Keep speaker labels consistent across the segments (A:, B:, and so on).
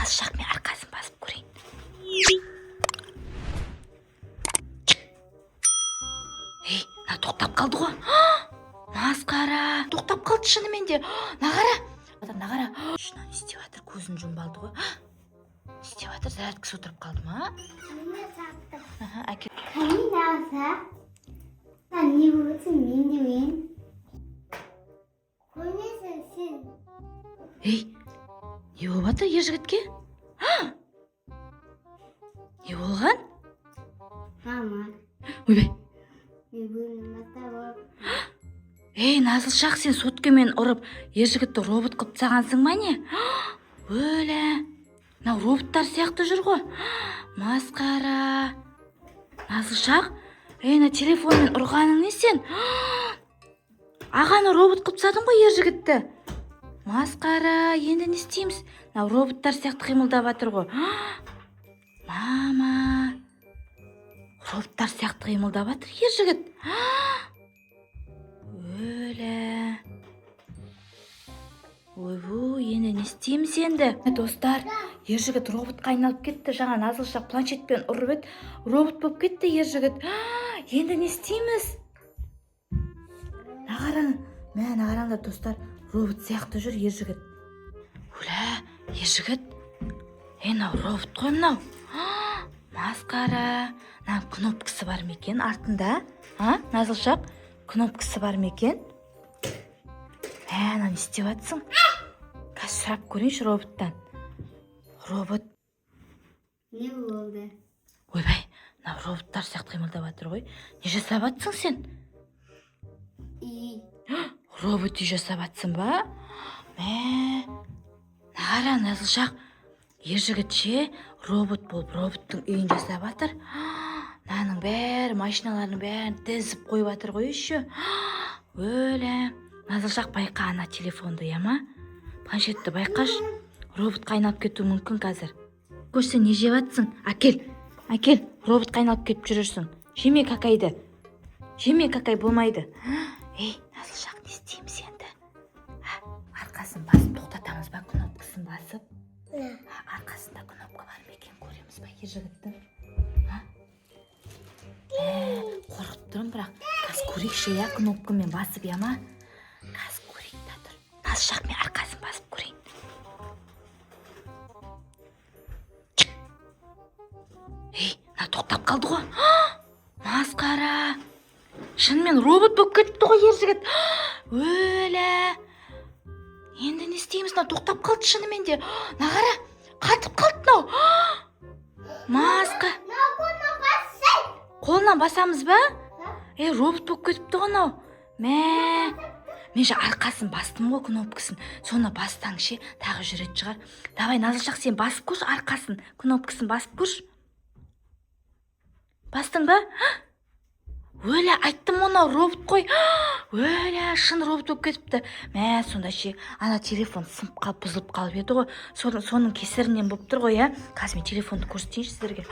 A: Назылшақ, мен арқасын басып көрейін. На тоқтап қалды ғой. Масқара. Тоқтап қалды шынымен де. Нағара. Нағара. Шына не істеп жатыр? Көзін жұмып алды ғой. Не істеп жатыр? Зарядкасы отырып қалды ма? Әке.
B: Қайын дауса. Не болсын мен де мен. Көрмесің сен.
A: Не болып жатыр ер жігітке? Не болған?
B: Мама.
A: Ойбай.
B: Мен бөлім бастап.
A: Назылшақ, сен соткамен ұрып ер жігітті робот қылып тастағансың ма не? Өлі. Мынау роботтар сияқты жүр ғой. Масқара. Назылшақ, на телефонмен ұрғаның не сен? Ағаны робот қылып тастадың ғой ер жігітті. Масқара, енді не істейміз? Мынау роботтар сияқты қимылдап жатыр ғой. Мама. Роботтар сияқты қимылдап жатыр ер жігіт. Өлі. Ойбу, енді не істейміз енді? Достар, ер жігіт роботқа айналып кетті. Жаңа Назылшақ планшетпен ұрып еді. Робот болып кетті ер жігіт. Енді не істейміз? Нағараңдар достар, робот сияқты жүр ер жігіт. Өлі, ер жігіт. Мынау робот қой мынау. Масқара. Кнопкасы бар ма екен артында? Назылшақ, кнопкасы бар ма екен? Не істеп жатсың? Қазір сұрап көрейінші роботтан. Робот.
B: Не болды?
A: Ойбай, мынау роботтар сияқты қимылдап жатыр ғой. Не жасап жатсың сен? Робот үй жасап жатсың ба? Нағара, Назылшақ, ер жігітше робот болып роботтың үйін жасап жатыр. Мынаның бәрі, машиналардың бәрін тізіп қойып жатыр ғой еще. Өлі. Назылшақ, байқа ана телефонды, яма? Планшетті байқаш. Робот қайнап кету мүмкін қазір. Көрсең, не жеп жатсың? Әкел, робот қайнап кетіп жүрерсің. Жеме какайды. Жеме какай болмайды. Назылшақ, не істейміз енді? Арқасын басып тоқтатамыз ба, кнопкасын басып? Арқасында кнопка бар ма екен, көреміз ба ер жігіттің? Қорқып тұрмын, бірақ қазір көрейікші, кнопкамен басып, яма? Қазір көрейік та тұр. Назылшақ, мен арқасын басып көрейін. Тоқтап қалды ғой. Масқара. Шынымен робот болып кетті ғой ер жігіт. Өлі. Енді не істейміз? Тоқтап қалды шынымен де. Нағара, қатып қалды мынау. Маска. Қолынан басамыз ба? Робот болып кетіпті ғой мынау. Мен же арқасын бастым ғой кнопкасын. Соны бастаң ше, тағы жүрет шығар. Давай, Назылшақ, сен басып көрші арқасын, кнопкасын басып көрші. Бастың ба? Өлі, айттым онау робот қой. Өлі, шын робот болып кетіпті. Сонда ше, ана телефон сынып қалып, бұзылып қалып еді ғой. Соның кесірінен болып тұр ғой, Қазір мен телефонды көрсетейінші сіздерге.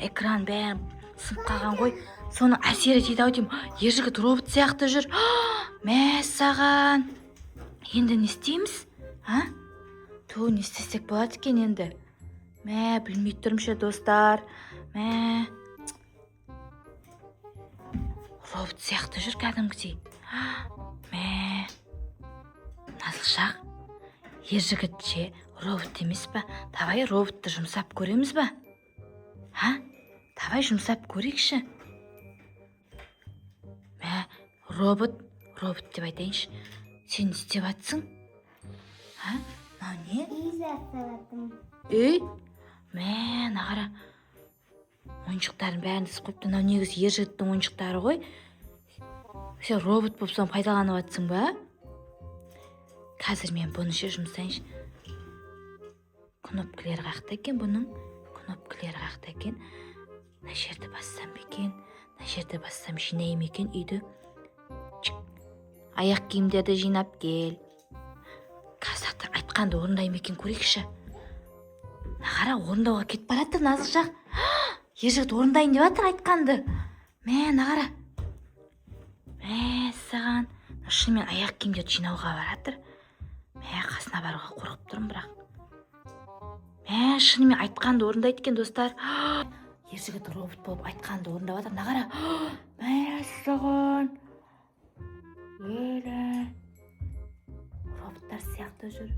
A: Экран бәрі сынып қалған ғой. Соның әсері дейді ау деймін. Ер жігіт робот сияқты жүр. Саған. Енді не істейміз? Не істесек болады екен енді? Білмей тұрмшы достар. Робот сияқты жүр кәдімгідей. Назылшақ, ер жігітше робот емес па? Давай роботты жұмсап көреміз ба? Давай жұмсап көрейікші. Робот деп айтайыншы. Сен не істеп жатсың? Не?
B: Үй жасап жатырмын.
A: Нағара. Ойыншықтарын бәрін тізіп қойыпты. Негізі ер жігіттің ойыншықтары ғой. Сен робот болып соны пайдаланып жатсың ба? Қазір мен бұны ше жұмсайыншы. Кнопкілері қақта екен бұның. Кнопкілері қақта екен. Мына жерді бассам екен. Мына жерді бассам жинайым екен үйді. Аяқ киімдерді жинап кел. Қазір айтқанды орындайым екен, көрейікші. Нағара, орындауға кетіп баратыр Назылшақ. Ер жігіт орындайын деп жатыр айтқанды. Нағара. Саған. Шынымен аяқ киімдерді жинауға баратыр. Қасына баруға қорқып тұрмын бірақ. шынымен айтқанды орындайды екен достар. Ержігіт робот болып айтқанды орындап жатыр. Мына қара. Мәссаған. Өлі. Роботтар сияқты жүр.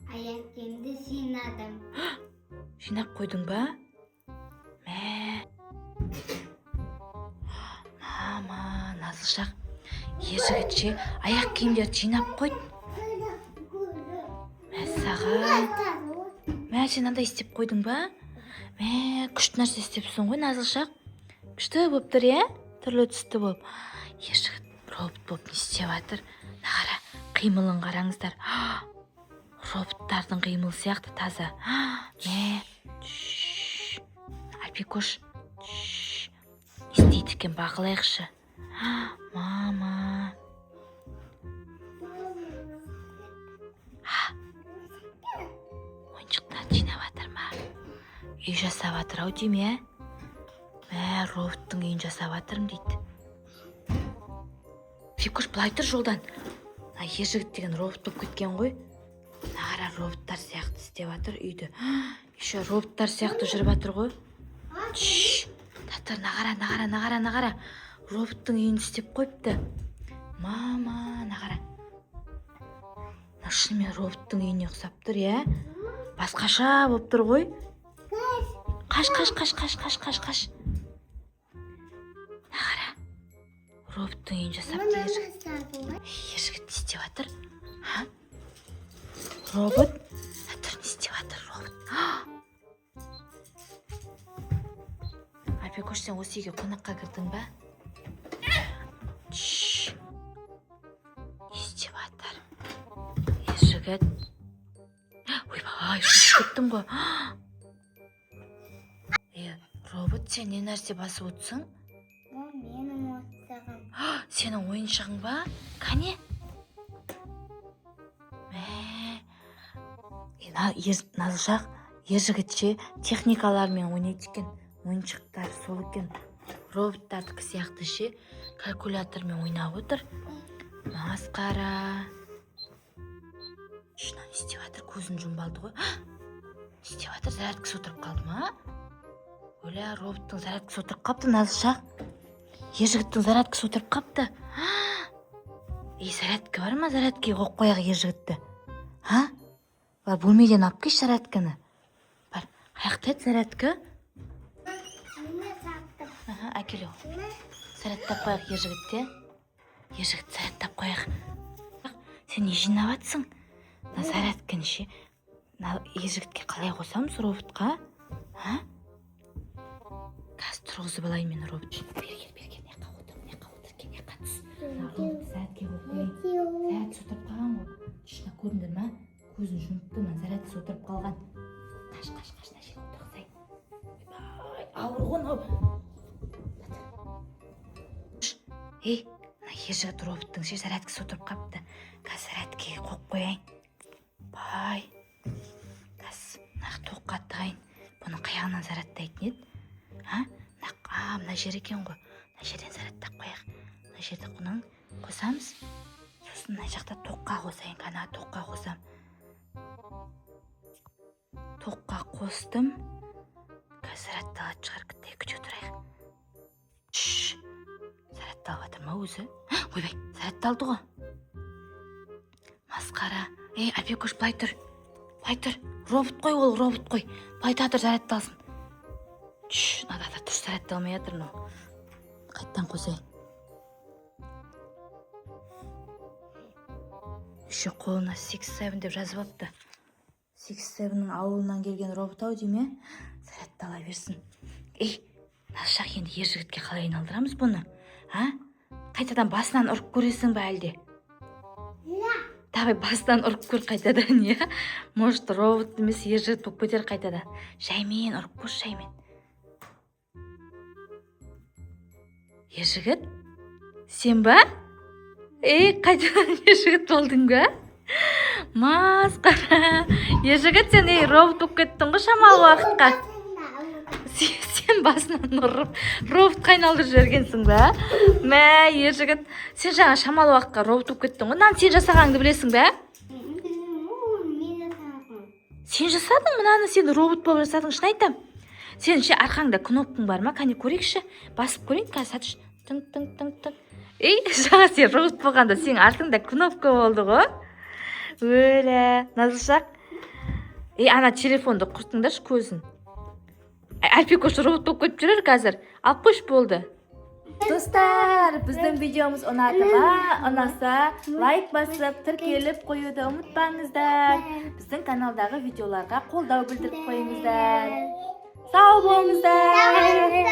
B: Аяқ киімді жинадым.
A: Жинап қойдың ба? Мама, Назылшақ. Ержігітше аяқ киімдерді жинап қойды. Мәссаған. Сен андай істеп қойдың ба? Күшті нәрсе істепсің ғой, Назылшақ. Күшті болып тұр, түрлі түсті болып. Ержігіт робот болып не істеп жатыр? Нағара, қимылын қараңыздар. Роботтардың қимылы сияқты таза. Альпикош. Не істейді екен, бақылайықшы. Мама. Ойыншықтарды жинап жатыр ма? Үй жасап жатыр ау дейме? Роботтың үйін жасап жатырмын дейді. Фикош, былай тұр жолдан. Ержігіт деген робот болып кеткен ғой. Нағара роботтар сияқты істеп жатыр үйді. Еще роботтар сияқты жүріп жатыр ғой. Татар, нағара. Роботтың үйін істеп қойыпты. Мама, нағара. Шынымен роботтың үйіне ұқсап тұр, Басқаша болып тұр ғой. Қаш. Нағара. Роботтың үйін жасапты Ержігіт. Ержігіт не істеп жатыр? Робот? Тұр, не істеп жатыр робот? Альпикош, сен осы үйге қонаққа кірдің ба? Не істеп жатыр? Ержігіт. Ойбай, шошып кеттім ғой. Робот, сен не нәрсе басып отырсың?
B: Бұл менің ойыншығым.
A: Сенің ойыншығың ба? Қане? Назылшақ, Ержігітше техникалармен ойнайды екен. Ойыншықтар сол екен. Роботтардікі сияқты ше калькулятормен ойнап отыр. Масқара. Шына не істеп жатыр? Көзін жұмып алды ғой. Не істеп жатыр? Зарядкасы отырып қалды ма? Оля, роботтың зарядкасы отырып қапты, Назылшақ. Ержігіттің зарядкасы отырып қапты. Зарядка бар ма? Зарядкаға қойып қояқ Ержігітті. Бар, бөлмеден алып кеш зарядканы. Бар, қаяқта еді зарядка? Әкелу. Зарядтап қояқ Ержігітте. Ержігіт, зарядтап қояқ. Сен не жинап жатсың? Зарядканы ше. Ержігітке қалай қосамыз роботқа? Қазір тұрғызып алайын мен робот. Берген, не қауытыр, не қатыс. Зарядке қойып қойын. Зарядкасы отырып қалған ғой. Шына көріндір ма? Көзін жұмыпты, зарядкасы отырып қалған. Қаш, мына жерге отырғызайын. Ауыр ғой, Ержігіт роботтың ше зарядкасы отырып қапты. Қазір зарядкеге қойып қояйын. Бай. Қазір тоққа тығайын. Бұның қаяғынан зарядтайтын еді. Мына жер екен ғой. Мына жерден зарядтап қояқ. Мына жерді құнын қосамыз. Сосын мына жақта тоққа қосайын. Қана тоққа қосам. Тоққа қостым. Қазір зарядталады шығар. Күте тұрайық. Зарядталып жатыр ма өзі? Ойбай, зарядталды ғой. Масқара. Альпикош, былай тұр. Робот қой ол, робот қой. Былай тұр, зарядталсын. Надада тұр, зарядталмай жатыр. Қайттан қосайын. Еще қолына 6-7 деп жазып апты. 6-7-нің ауылынан келген робот ау дейме? Зарядтала берсін. Назылшақ, енді Ержігітке қалай айналдырамыз бұны? Қайтадан басынан ұрып көресің ба әлде? Давай басынан ұрып көр қайтадан, Может, робот емес Ержігіт болып кетер қайтадан. Жаймен ұрып көр, жаймен. Ержігіт? Сен ба? Қайтадан Ержігіт болдың ба? Масқара. Ержігіт, сен робот болып кеттің ғой шамалы уақытқа. Сен басынан ұрып, робот айналдырып жібергенсің ба? Ержігіт, сен жаңа шамалы уақытқа робот болып кеттің ғой. Сен жасағаныңды білесің ба? Сен жасадың мынаны, сен робот болып жасадың, шын айтам. Сен ше арқаңда кнопкаң бар ма? Кәне көрейікші. Басып көрейін, қазір сатыш. Тың. Ей, жаңа сен робот болғанда сен артыңда кнопка болды ғой. Өлі, Назылшақ. Ана телефонды құртыңдаршы көзін. Әлпек осы робот болып кетіп жүрер қазір. Алып қойш болды. Достар, біздің видеомыз ұнады ма? Ұнаса, лайк басып, тіркеліп қоюды ұмытпаңыздар. Біздің каналдағы видеоларға қолдау білдіріп қойыңыздар. Сау болыңыздар.